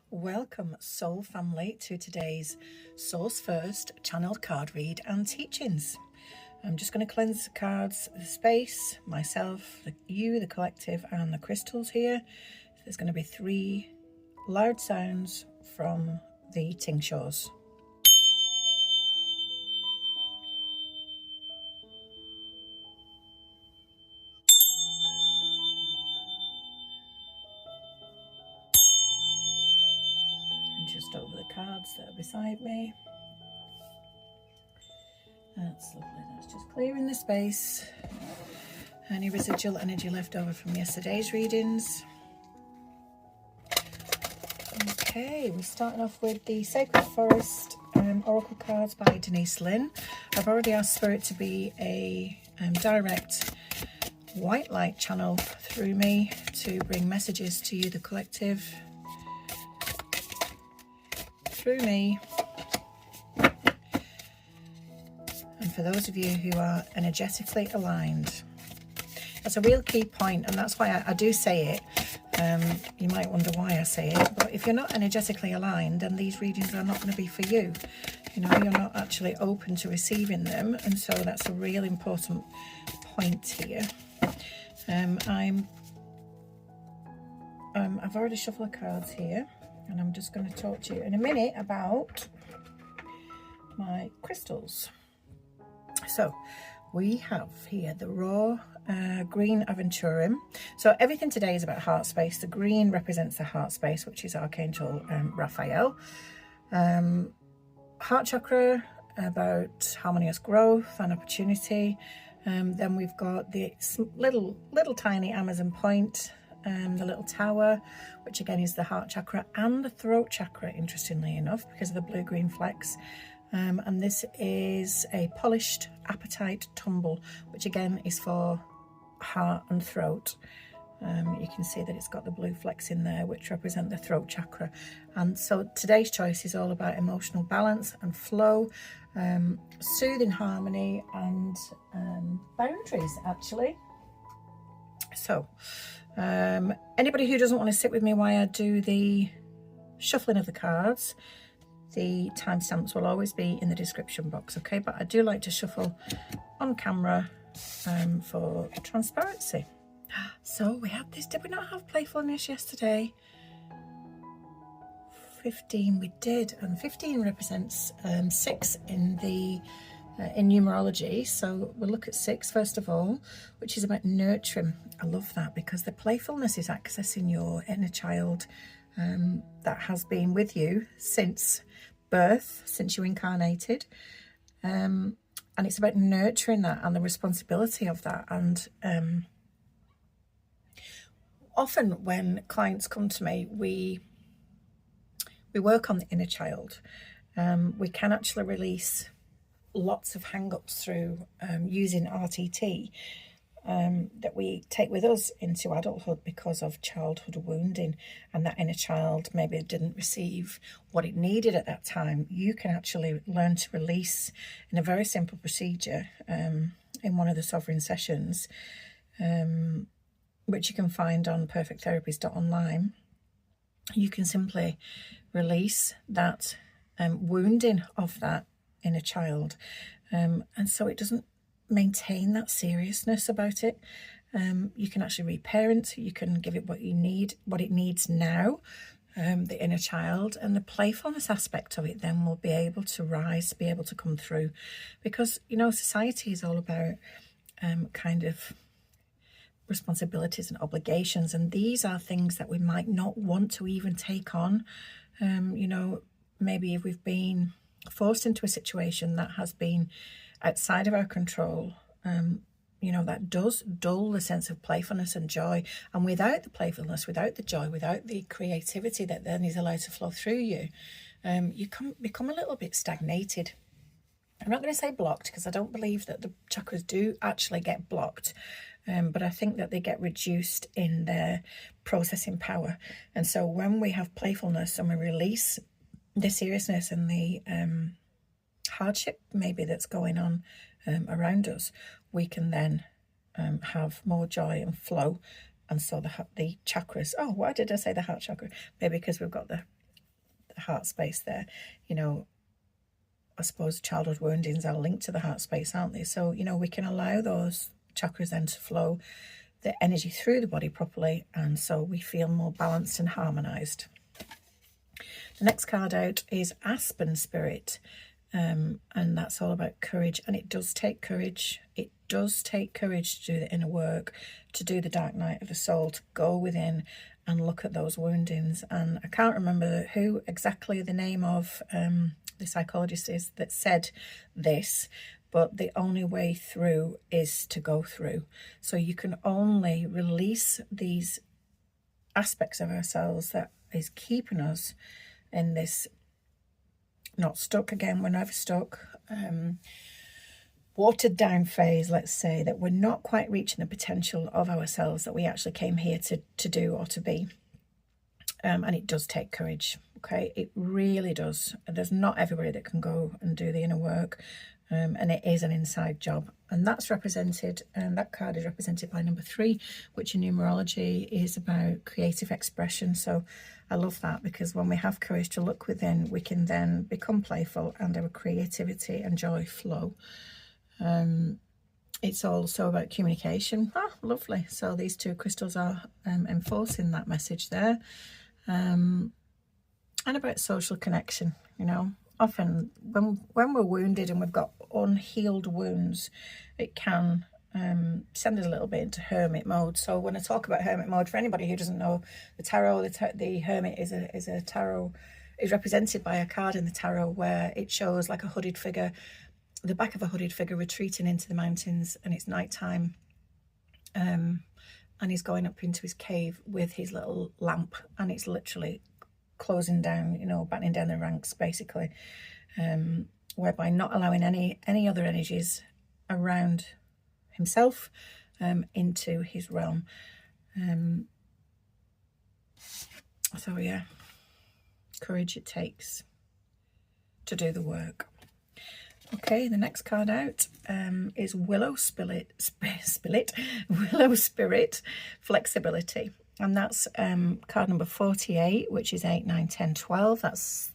Welcome, soul family, to today's Source First channeled card read and teachings. I'm just going to cleanse the cards, the space, myself, you, the collective, and the crystals here. There's going to be 3 loud sounds from the tinctures. And just over the cards that are beside me. That's lovely. That's just clearing the space. Any residual energy left over from yesterday's readings. Okay, we're starting off with the Sacred Forest Oracle cards by Denise Lynn. I've already asked Spirit to be a direct white light channel through me to bring messages to you, the collective, through me. And for those of you who are energetically aligned, that's a real key point, and that's why I do say it. You might wonder why I say it, but if you're not energetically aligned, then these readings are not going to be for you. You know, you're not actually open to receiving them, and so that's a real important point here. I've already shuffled the cards here, and I'm just going to talk to you in a minute about my crystals. So we have here the raw green aventurum. So everything today is about heart space. The green represents the heart space, which is Archangel Raphael. Heart chakra, about harmonious growth and opportunity. Then we've got the little tiny Amazon point, the little tower, which again is the heart chakra, and the throat chakra, interestingly enough, because of the blue-green flecks. And this is a polished apatite tumble, which again is for heart and throat. You can see that it's got the blue flecks in there, which represent the throat chakra. And so today's choice is all about emotional balance and flow, soothing harmony, and boundaries, actually. So anybody who doesn't want to sit with me while I do the shuffling of the cards, the timestamps will always be in the description box, okay? But I do like to shuffle on camera for transparency. So we had this, did we not have playfulness yesterday? 15 we did, and 15 represents 6 in the in numerology. So we'll look at 6 first of all, which is about nurturing. I love that, because the playfulness is accessing your inner child that has been with you since birth, since you incarnated, and it's about nurturing that and the responsibility of that. And often when clients come to me, we work on the inner child. We can actually release lots of hang-ups through using RTT that we take with us into adulthood because of childhood wounding, and that inner child maybe didn't receive what it needed at that time. You can actually learn to release in a very simple procedure in one of the sovereign sessions, which you can find on perfecttherapist.online. You can simply release that wounding of that inner child, and so it doesn't maintain that seriousness about it. You can actually reparent. You can give it what you need, what it needs now, the inner child, and the playfulness aspect of it then will be able to rise, be able to come through, because, you know, society is all about kind of responsibilities and obligations, and these are things that we might not want to even take on. You know, maybe if we've been forced into a situation that has been outside of our control, you know, that does dull the sense of playfulness and joy. And without the playfulness, without the joy, without the creativity that then is allowed to flow through you, you can become a little bit stagnated. I'm not going to say blocked, because I don't believe that the chakras do actually get blocked, but I think that they get reduced in their processing power. And so when we have playfulness and we release the seriousness and the hardship maybe that's going on around us, we can then have more joy and flow. And so the chakras, oh, why did I say the heart chakra? Maybe because we've got the the heart space there. You know, I suppose childhood woundings are linked to the heart space, aren't they? So, you know, we can allow those chakras then to flow the energy through the body properly, and so we feel more balanced and harmonized. The next card out is Aspen Spirit, and that's all about courage. And it does take courage. It does take courage to do the inner work, to do the dark night of the soul, to go within and look at those woundings. And I can't remember who exactly the name of the psychologist is that said this, but the only way through is to go through. So you can only release these aspects of ourselves that is keeping us in this not stuck. Again, we're never stuck, watered down phase, let's say, that we're not quite reaching the potential of ourselves that we actually came here to do or to be. And it does take courage, okay? It really does. There's not everybody that can go and do the inner work, and it is an inside job. And that's represented, that card is represented by number 3, which in numerology is about creative expression. So I love that, because when we have courage to look within, we can then become playful and our creativity and joy flow. It's also about communication. Lovely. So these 2 crystals are enforcing that message there. And about social connection. You know, often when we're wounded and we've got unhealed wounds, it can send us a little bit into hermit mode. So when I talk about hermit mode, for anybody who doesn't know, the tarot, the hermit is a tarot, is represented by a card in the tarot where it shows like a hooded figure, the back of a hooded figure retreating into the mountains, and it's nighttime, and he's going up into his cave with his little lamp, and it's literally closing down, you know, battening down the ranks basically, whereby not allowing any other energies around himself into his realm. So yeah, courage it takes to do the work. Okay, the next card out is Willow Spirit, Willow Spirit Flexibility. And that's card number 48, which is 8, 9, 10, 12. That's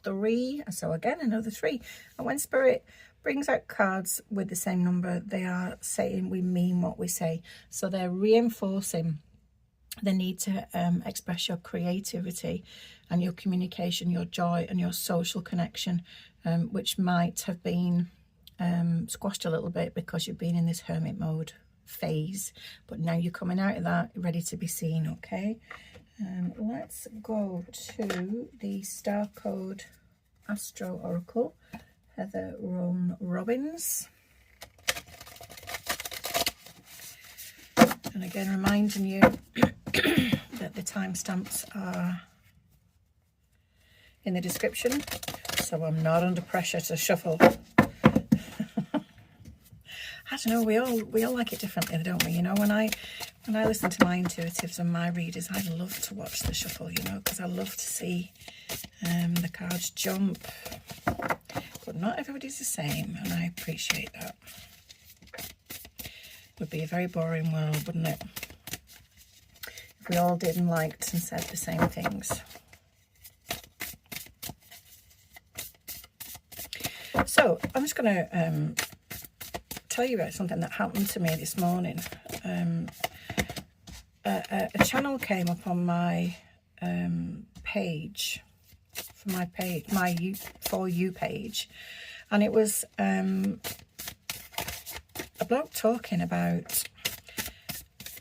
3. So again, another 3. And when Spirit brings out cards with the same number, they are saying we mean what we say. So they're reinforcing the need to express your creativity and your communication, your joy and your social connection, which might have been squashed a little bit because you've been in this hermit mode phase, but now you're coming out of that, ready to be seen. Okay, let's go to the Star Code Astro Oracle, Heather Roan Robbins. And again, reminding you that the timestamps are in the description, so I'm not under pressure to shuffle. I don't know, we all like it differently, don't we? You know, when I listen to my intuitives and my readers, I love to watch the shuffle, you know, because I love to see the cards jump. But not everybody's the same, and I appreciate that. It would be a very boring world, wouldn't it? If we all did and liked and said the same things. So I'm just going to tell you about something that happened to me this morning. A channel came up on my page, for my page, my For You page, and it was a bloke talking about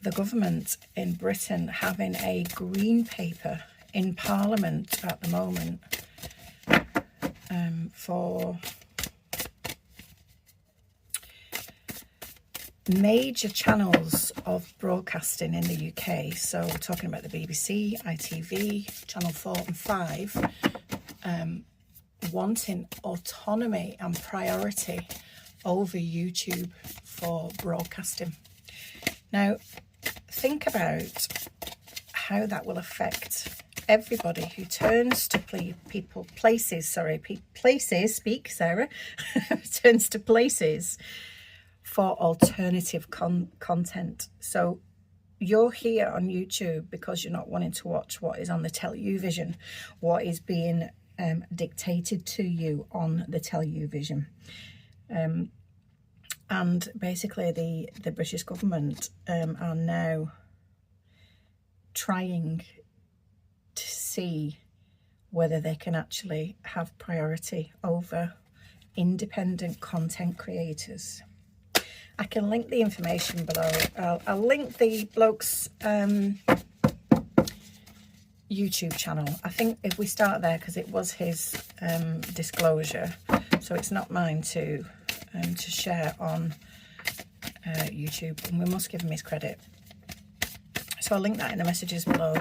the government in Britain having a green paper in Parliament at the moment for major channels of broadcasting in the UK. So we're talking about the BBC, ITV, Channel 4 and 5, wanting autonomy and priority over YouTube for broadcasting. Now, think about how that will affect everybody who turns to places, speak, Sarah, turns to places for alternative content. So you're here on YouTube because you're not wanting to watch what is on the television, what is being dictated to you on the Tell You vision. And basically the British government are now trying to see whether they can actually have priority over independent content creators. I can link the information below. I'll link the bloke's YouTube channel. I think if we start there, because it was his disclosure, so it's not mine to share on YouTube, and we must give him his credit. So I'll link that in the messages below.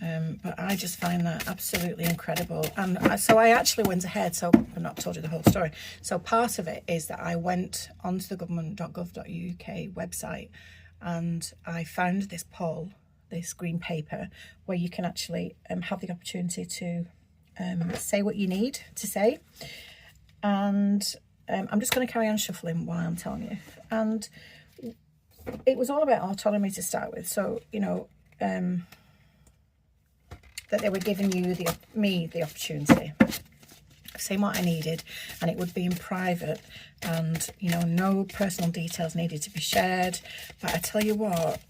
But I just find that absolutely incredible. And so I actually went ahead, so I've not told you the whole story. So part of it is that I went onto the government.gov.uk website and I found this poll, this green paper, where you can actually have the opportunity to say what you need to say. And I'm just going to carry on shuffling while I'm telling you. And it was all about autonomy to start with. So, you know, that they were giving me the opportunity of saying what I needed, and it would be in private, and, you know, no personal details needed to be shared. But I tell you what,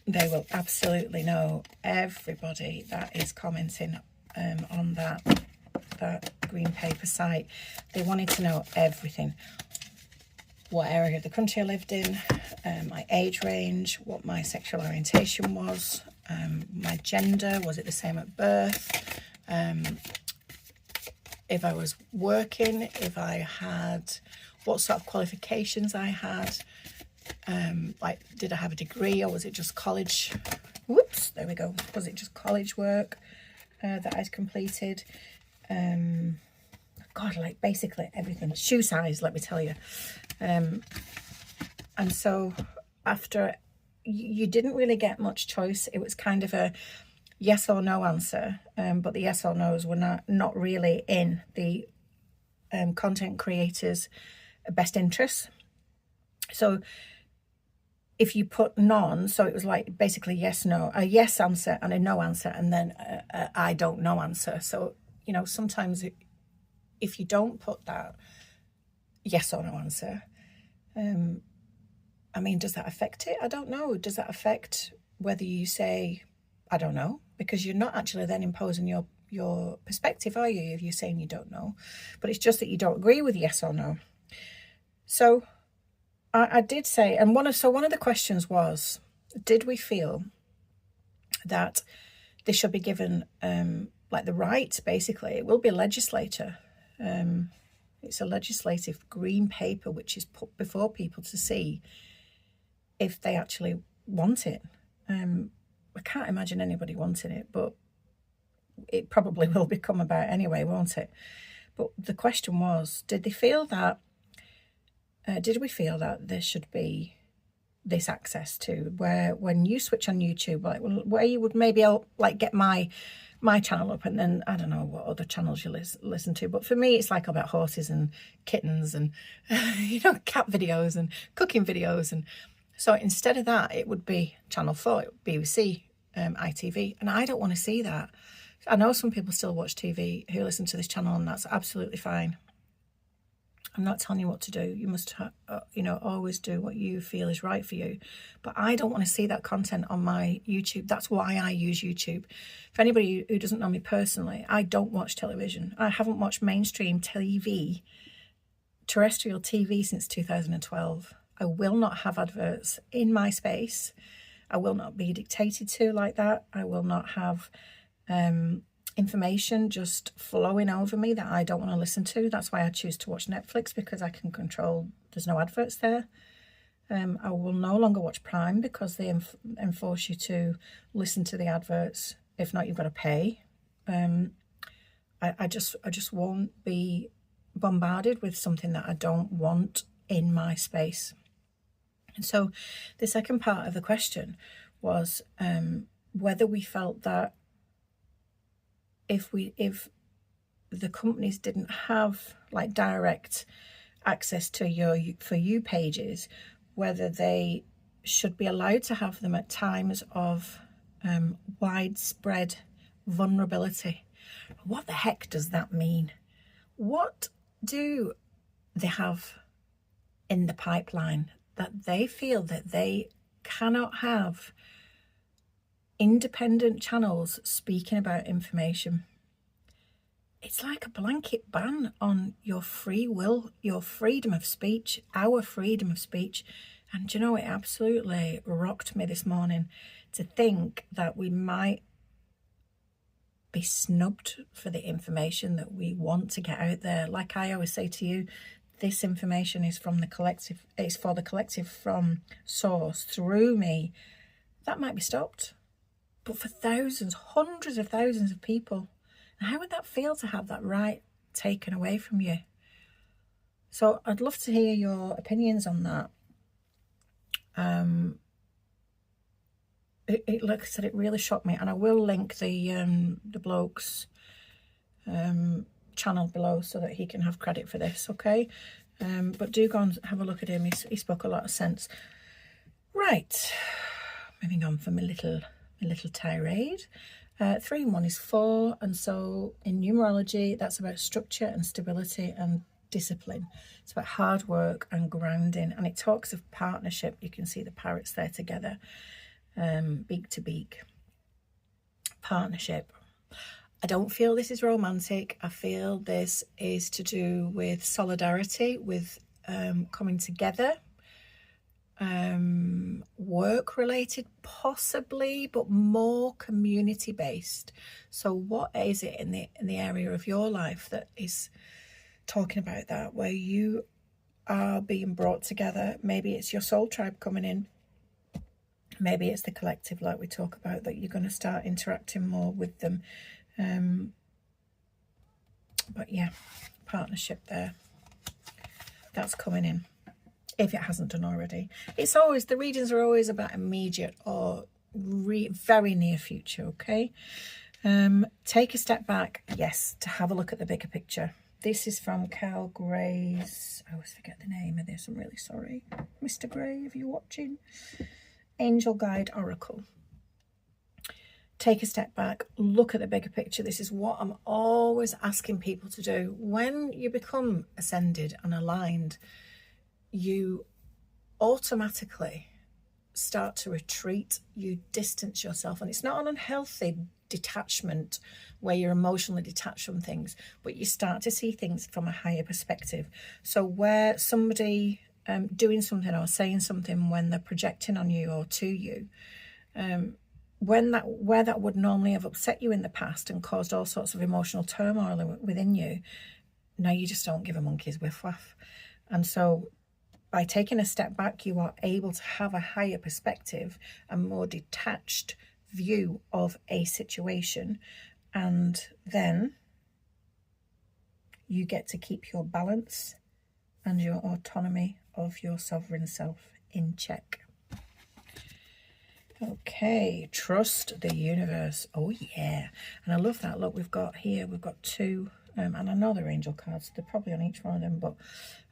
they will absolutely know, everybody that is commenting on that green paper site. They wanted to know everything. What area of the country I lived in, my age range, what my sexual orientation was, my gender, was it the same at birth, if I was working, if I had, what sort of qualifications I had, like, did I have a degree, or was it just college, whoops, there we go, was it just college work that I'd completed, God, like basically everything, shoe size, let me tell you. And so after, you didn't really get much choice. It was kind of a yes or no answer, but the yes or no's were not really in the content creators' best interests. So if you put none, so it was like basically yes, no, a yes answer and a no answer, and then a I don't know answer. So, you know, sometimes if you don't put that yes or no answer, I mean, does that affect it? I don't know. Does that affect whether you say, I don't know? Because you're not actually then imposing your perspective, are you, if you're saying you don't know? But it's just that you don't agree with yes or no. So I did say, and one of the questions was, did we feel that they should be given like the right, basically? It will be a legislator. It's a legislative green paper which is put before people to see if they actually want it. I can't imagine anybody wanting it, but it probably will become about anyway, won't it? But the question was, did we feel that there should be this access to, where when you switch on YouTube, like where you would maybe like get my channel up, and then I don't know what other channels you listen to, but for me it's like about horses and kittens and you know, cat videos and cooking videos, and so instead of that it would be Channel 4, BBC, ITV, and I don't want to see that. I know some people still watch TV who listen to this channel, and that's absolutely fine. I'm not telling you what to do. You must, you know, always do what you feel is right for you. But I don't want to see that content on my YouTube. That's why I use YouTube. For anybody who doesn't know me personally, I don't watch television. I haven't watched mainstream TV, terrestrial TV, since 2012. I will not have adverts in my space. I will not be dictated to like that. I will not have information just flowing over me that I don't want to listen to. That's why I choose to watch Netflix, because I can control, there's no adverts there. I will no longer watch Prime because they enforce you to listen to the adverts. If not, you've got to pay. I just won't be bombarded with something that I don't want in my space. And so the second part of the question was whether we felt that if the companies didn't have like direct access to your For You pages, whether they should be allowed to have them at times of widespread vulnerability. What the heck does that mean? What do they have in the pipeline that they feel that they cannot have independent channels speaking about information? It's like a blanket ban on your free will, your freedom of speech, our freedom of speech. And you know, it absolutely rocked me this morning to think that we might be snubbed for the information that we want to get out there. Like I always say to you, this information is from the collective, it's for the collective from source through me. That might be stopped. But for thousands, hundreds of thousands of people, how would that feel to have that right taken away from you? So I'd love to hear your opinions on that. Like I said, it really shocked me, and I will link the bloke's channel below so that he can have credit for this, okay? But do go and have a look at him. He spoke a lot of sense. Right, moving on from my little tirade. 3 and 1 is 4, and so in numerology, that's about structure and stability and discipline. It's about hard work and grounding, and it talks of partnership. You can see the parrots there together, beak to beak. Partnership. I don't feel this is romantic. I feel this is to do with solidarity, with coming together. Work related possibly, but more community based. So what is it in the area of your life that is talking about that, where you are being brought together? Maybe it's your soul tribe coming in, maybe it's the collective, like we talk about, that you're going to start interacting more with them. But yeah, partnership there, that's coming in, if it hasn't done already. It's always, the readings are always about immediate or very near future, okay? Take a step back, yes, to have a look at the bigger picture. This is from Cal Gray's, I always forget the name of this, I'm really sorry. Mr. Gray, if you're watching. Angel Guide Oracle. Take a step back, look at the bigger picture. This is what I'm always asking people to do. When you become ascended and aligned, you automatically start to retreat, you distance yourself, and it's not an unhealthy detachment where you're emotionally detached from things, but you start to see things from a higher perspective. So where somebody doing something or saying something when they're projecting on you or to you, where that would normally have upset you in the past and caused all sorts of emotional turmoil within you, now you just don't give a monkey's whiff-waff. And so by taking a step back, you are able to have a higher perspective, a more detached view of a situation, and then you get to keep your balance and your autonomy of your sovereign self in check. Okay, trust the universe. Oh yeah, and I love that. Look, we've got 2, and I know they're angel cards, they're probably on each one of them, but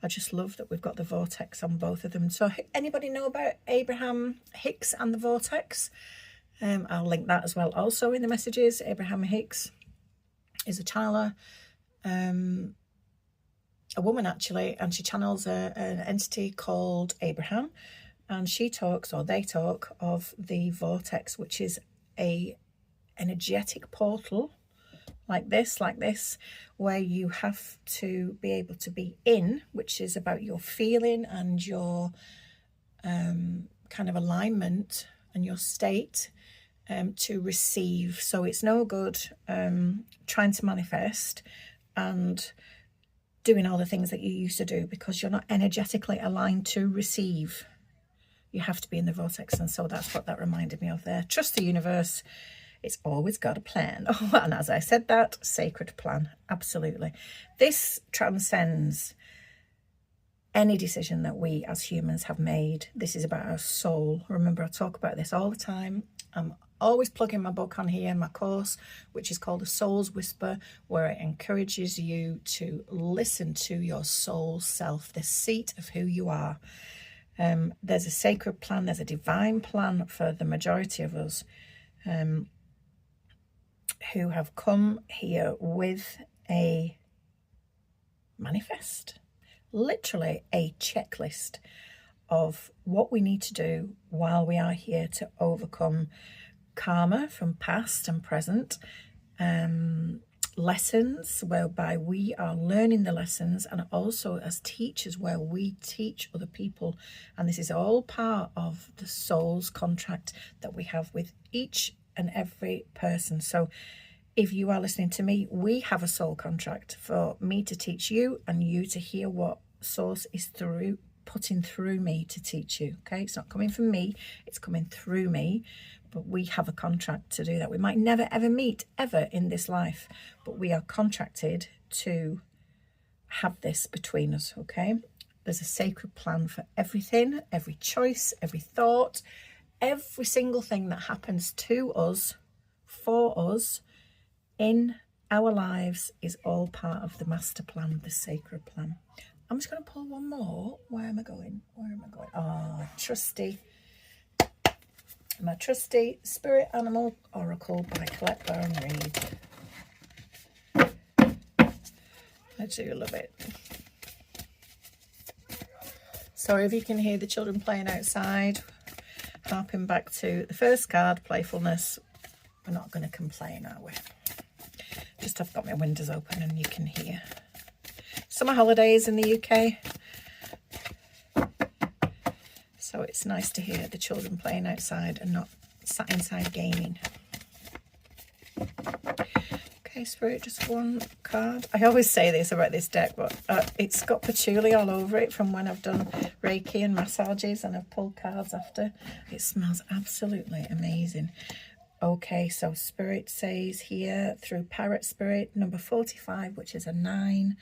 I just love that we've got the vortex on both of them. So anybody know about Abraham Hicks and the vortex? I'll link that as well also in the messages. Abraham Hicks is a channeler, a woman actually, and she channels an entity called Abraham, and she talks, or they talk, of the vortex, which is a energetic portal like this, where you have to be able to be in, which is about your feeling and your kind of alignment and your state, to receive. So it's no good trying to manifest and doing all the things that you used to do, because you're not energetically aligned to receive. You have to be in the vortex, and so that's what that reminded me of there. Trust the universe. It's always got a plan. Oh, and as I said that, sacred plan, absolutely. This transcends any decision that we as humans have made. This is about our soul. Remember, I talk about this all the time. I'm always plugging my book on here, my course, which is called The Soul's Whisper, where it encourages you to listen to your soul self, the seat of who you are. There's a sacred plan, there's a divine plan for the majority of us who have come here with a manifest, literally a checklist of what we need to do while we are here to overcome karma from past and present, lessons whereby we are learning the lessons, and also as teachers where we teach other people. And this is all part of the soul's contract that we have with each and every person. So if you are listening to me, we have a soul contract for me to teach you and you to hear what source is putting through me to teach you. Okay, it's not coming from me, it's coming through me. But we have a contract to do that. We might never ever meet ever in this life, but we are contracted to have this between us. Okay, there's a sacred plan for everything, every choice, every thought, every single thing that happens to us, for us, in our lives is all part of the master plan, the sacred plan. I'm just going to pull one more. Where am I going? Where am I going? Oh, my trusty Spirit Animal Oracle by Colette Baron Reid. I do love it. Sorry if you can hear the children playing outside. Harping back to the first card, Playfulness. We're not going to complain, are we? Just I've got my windows open and you can hear. Summer holidays in the UK. So it's nice to hear the children playing outside and not sat inside gaming. Okay, Spirit, just one card. I always say this about this deck, but it's got patchouli all over it from when I've done Reiki and massages and I've pulled cards after. It smells absolutely amazing. Okay, so Spirit says here through Parrot Spirit, number 45, which is a 9,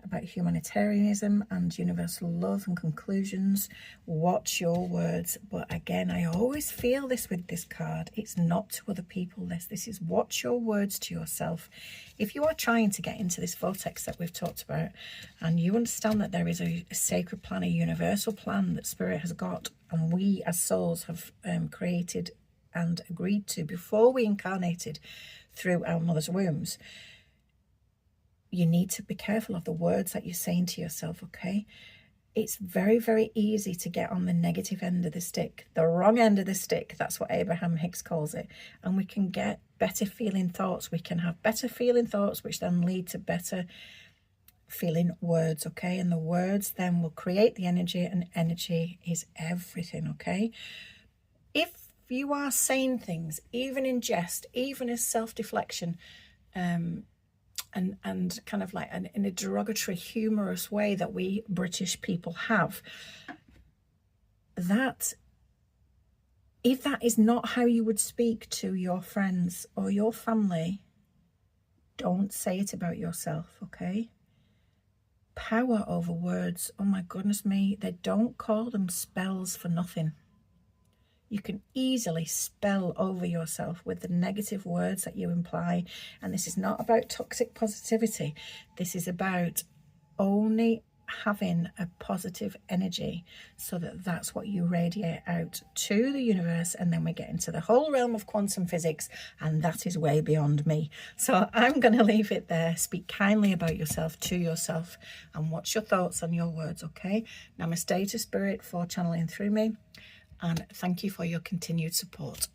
about humanitarianism and universal love and conclusions. Watch your words. But again, I always feel this with this card. It's not to other people. This is watch your words to yourself. If you are trying to get into this vortex that we've talked about, and you understand that there is a sacred plan, a universal plan that Spirit has got, and we as souls have created and agreed to before we incarnated through our mother's wombs, you need to be careful of the words that you're saying to yourself, okay? It's very, very easy to get on the negative end of the stick, the wrong end of the stick. That's what Abraham Hicks calls it. And we can get better feeling thoughts. We can have better feeling thoughts, which then lead to better feeling words, okay? And the words then will create the energy, and energy is everything, okay? If you are saying things, even in jest, even as self-deflection, and kind of like in a derogatory, humorous way that we British people have, that if that is not how you would speak to your friends or your family, don't say it about yourself, okay? Power over words, oh my goodness me, they don't call them spells for nothing. You can easily spell over yourself with the negative words that you imply. And this is not about toxic positivity. This is about only having a positive energy so that that's what you radiate out to the universe. And then we get into the whole realm of quantum physics, and that is way beyond me. So I'm going to leave it there. Speak kindly about yourself to yourself and watch your thoughts and your words, okay? Namaste to Spirit for channeling through me. And thank you for your continued support.